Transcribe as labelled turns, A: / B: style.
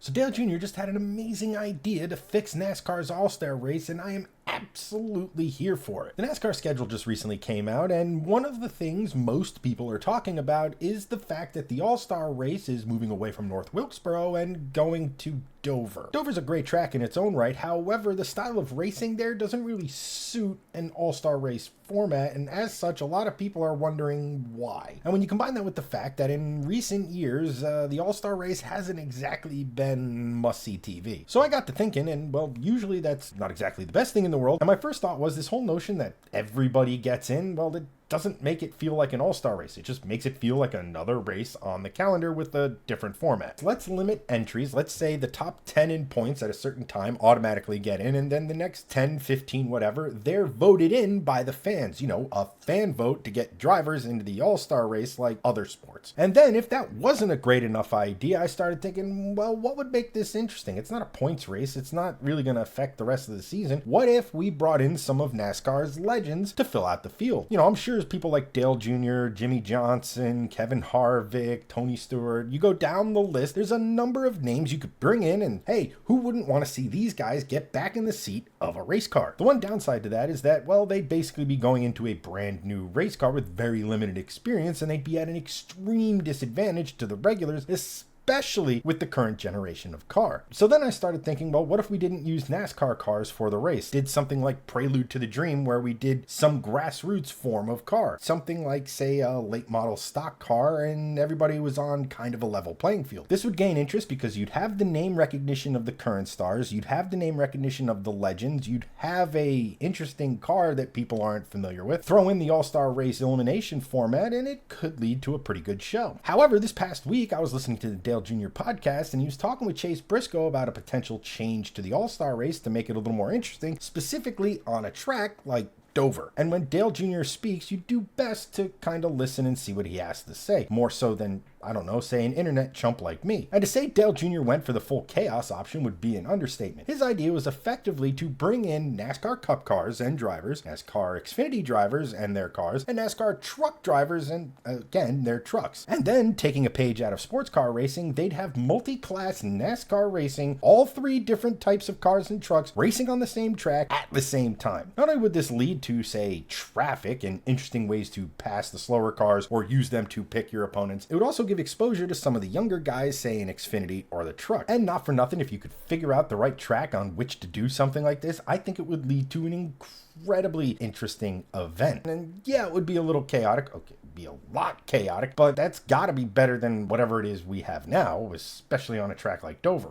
A: So Dale Jr. just had an amazing idea to fix NASCAR's All-Star race, and I am absolutely here for it. The NASCAR schedule just recently came out, and one of the things most people are talking about is the fact that the All-Star race is moving away from North Wilkesboro and going to Dover. Dover's a great track in its own right, however, the style of racing there doesn't really suit an all-star race format, and as such, a lot of people are wondering why. And when you combine that with the fact that in recent years, the all-star race hasn't exactly been must-see TV. So I got to thinking, and well, usually that's not exactly the best thing in the world, and my first thought was this whole notion that everybody gets in, well, it doesn't make it feel like an all-star race. It just makes it feel like another race on the calendar with a different format. Let's limit entries. Let's say the top 10 in points at a certain time automatically get in, and then the next 10, 15, whatever, they're voted in by the fans. You know, a fan vote to get drivers into the all-star race like other sports. And then if that wasn't a great enough idea, I started thinking, well, what would make this interesting? It's not a points race. It's not really going to affect the rest of the season. What if we brought in some of NASCAR's legends to fill out the field? You know, I'm sure people like Dale Jr., Jimmy Johnson, Kevin Harvick, Tony Stewart. You go down the list, there's a number of names you could bring in, and hey, who wouldn't want to see these guys get back in the seat of a race car? The one downside to that is that, well, they'd basically be going into a brand new race car with very limited experience, and they'd be at an extreme disadvantage to the regulars, especially with the current generation of car. So then I started thinking, well, what if we didn't use NASCAR cars for the race? Did something like Prelude to the Dream, where we did some grassroots form of car. Something like, say, a late model stock car, and everybody was on kind of a level playing field. This would gain interest because you'd have the name recognition of the current stars, you'd have the name recognition of the legends, you'd have a interesting car that people aren't familiar with, throw in the all-star race elimination format, and it could lead to a pretty good show. However, this past week, I was listening to the Dale Jr. podcast, and he was talking with Chase Briscoe about a potential change to the All-Star race to make it a little more interesting, specifically on a track like Dover. And when Dale Jr. speaks, you do best to kind of listen and see what he has to say, more so than, I don't know, say an internet chump like me. And to say Dale Jr. went for the full chaos option would be an understatement. His idea was effectively to bring in NASCAR Cup cars and drivers, NASCAR Xfinity drivers and their cars, and NASCAR truck drivers and, again, their trucks. And then, taking a page out of sports car racing, they'd have multi-class NASCAR racing, all three different types of cars and trucks racing on the same track at the same time. Not only would this lead to, say, traffic and interesting ways to pass the slower cars or use them to pick your opponents, it would also give exposure to some of the younger guys, say in Xfinity or the truck. And not for nothing, if you could figure out the right track on which to do something like this, I think it would lead to an incredibly interesting event. And yeah, it would be a little chaotic. Okay, it'd be a lot chaotic, but that's gotta be better than whatever it is we have now, especially on a track like Dover.